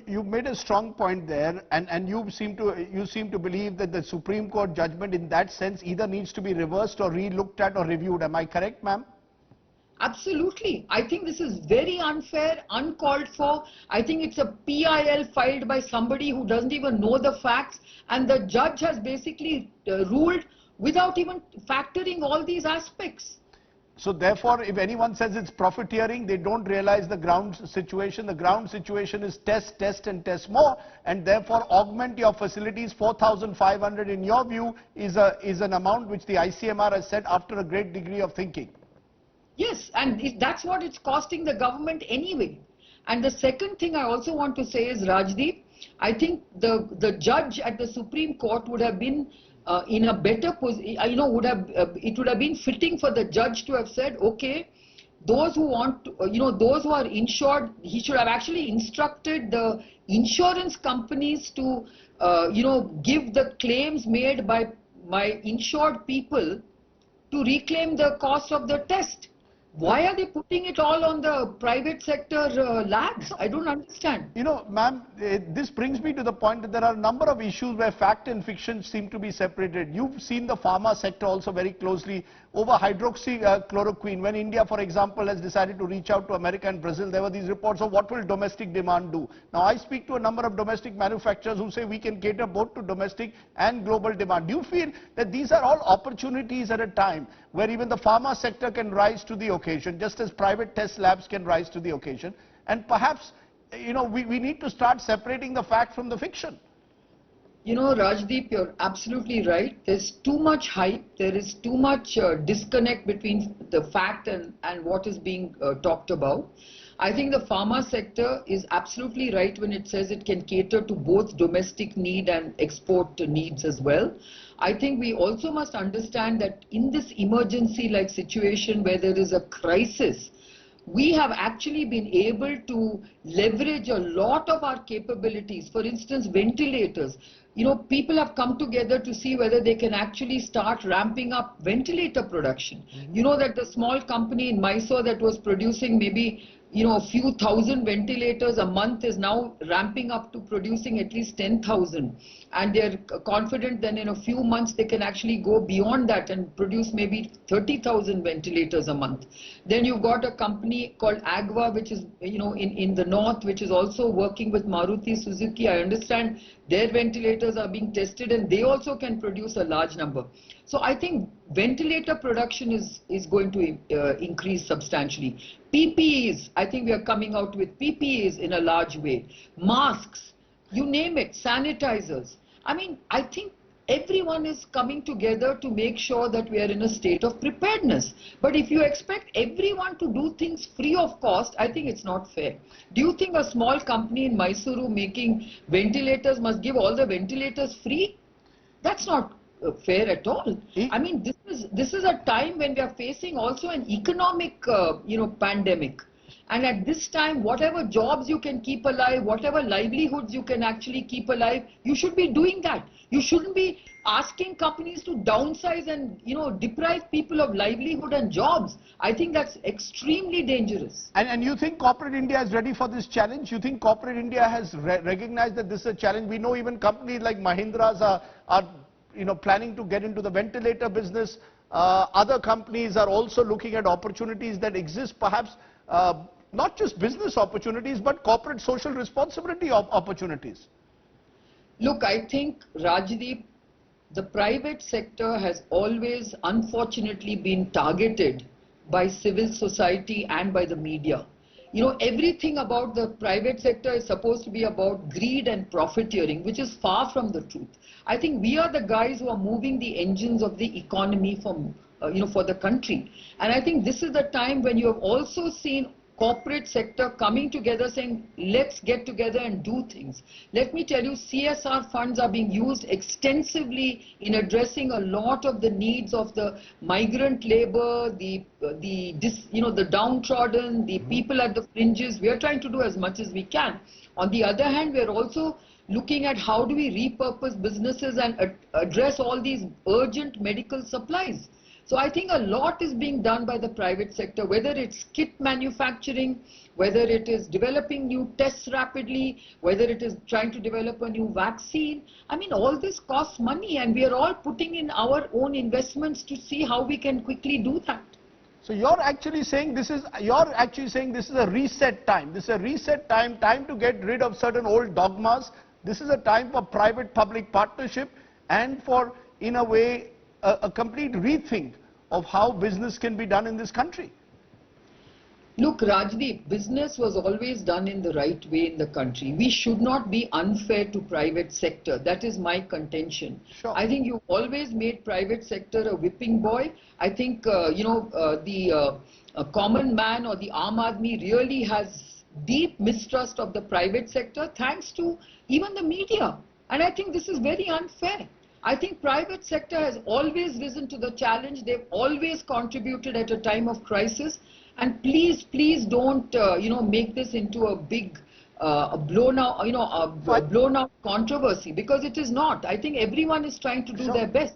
You made a strong point there, and you seem to believe that the Supreme Court judgment in that sense either needs to be reversed or re-looked at or reviewed. Am I correct, ma'am? Absolutely. I think this is very unfair, uncalled for. I think it's a PIL filed by somebody who doesn't even know the facts, and the judge has basically ruled without even factoring all these aspects. So therefore, if anyone says it's profiteering, they don't realize the ground situation. The ground situation is test, test and test more, and therefore augment your facilities. 4,500 in your view is an amount which the ICMR has set after a great degree of thinking. Yes, and that's what it's costing the government anyway. And the second thing I also want to say is, Rajdeep, I think the judge at the Supreme Court would have been in a better position, it would have been fitting for the judge to have said, okay, those who want to, those who are insured, he should have actually instructed the insurance companies to, give the claims made by insured people to reclaim the cost of the test. Why are they putting it all on the private sector labs? I don't understand. Ma'am, this brings me to the point that there are a number of issues where fact and fiction seem to be separated. You've seen the pharma sector also very closely over hydroxychloroquine. When India, for example, has decided to reach out to America and Brazil, there were these reports of what will domestic demand do. Now, I speak to a number of domestic manufacturers who say we can cater both to domestic and global demand. Do you feel that these are all opportunities at a time where even the pharma sector can rise to the occasion, just as private test labs can rise to the occasion? And perhaps, we need to start separating the fact from the fiction. Rajdeep, you're absolutely right. There's too much hype. There is too much disconnect between the fact and what is being talked about. I think the pharma sector is absolutely right when it says it can cater to both domestic need and export needs as well. I think we also must understand that in this emergency-like situation where there is a crisis, we have actually been able to leverage a lot of our capabilities. For instance, ventilators. People have come together to see whether they can actually start ramping up ventilator production. You know that the small company in Mysore that was producing maybe a few thousand ventilators a month is now ramping up to producing at least 10,000. And they're confident then in a few months they can actually go beyond that and produce maybe 30,000 ventilators a month. Then you've got a company called Agva, which is, in the north, which is also working with Maruti Suzuki. I understand their ventilators are being tested and they also can produce a large number. So I think ventilator production is going to increase substantially. PPEs, I think we are coming out with PPEs in a large way. Masks, you name it, sanitizers. I mean, I think everyone is coming together to make sure that we are in a state of preparedness. But if you expect everyone to do things free of cost, I think it's not fair. Do you think a small company in Mysuru making ventilators must give all the ventilators free? That's not fair at all. I mean, this is a time when we are facing also an economic, pandemic. And at this time, whatever jobs you can keep alive, whatever livelihoods you can actually keep alive, you should be doing that. You shouldn't be asking companies to downsize and, deprive people of livelihood and jobs. I think that's extremely dangerous. And you think corporate India is ready for this challenge? You think corporate India has recognized that this is a challenge? We know even companies like Mahindra's are planning to get into the ventilator business. Other companies are also looking at opportunities that exist, perhaps not just business opportunities, but corporate social responsibility opportunities. Look, I think, Rajdeep, the private sector has always, unfortunately, been targeted by civil society and by the media. Everything about the private sector is supposed to be about greed and profiteering, which is far from the truth. I think we are the guys who are moving the engines of the economy for the country. And I think this is the time when you have also seen corporate sector coming together saying, let's get together and do things. Let me tell you, CSR funds are being used extensively in addressing a lot of the needs of the migrant labor, the downtrodden, the people at the fringes. We are trying to do as much as we can. On the other hand, we are also looking at how do we repurpose businesses and address all these urgent medical supplies. So I think a lot is being done by the private sector, whether it's kit manufacturing, whether it is developing new tests rapidly, whether it is trying to develop a new vaccine. I mean, all this costs money, and we are all putting in our own investments to see how we can quickly do that. So you're actually saying this is a reset time. This is a reset time to get rid of certain old dogmas. This is a time for private-public partnership and for, in a way, a complete rethink of how business can be done in this country. Look, Rajdeep, business was always done in the right way in the country. We should not be unfair to private sector. That is my contention. Sure. I think you always made private sector a whipping boy. I think, the common man or the Aam Aadmi really has deep mistrust of the private sector, thanks to even the media. And I think this is very unfair. I think private sector has always risen to the challenge. They've always contributed at a time of crisis. And please, please don't, make this into a big, blown out controversy, because it is not. I think everyone is trying to do their best.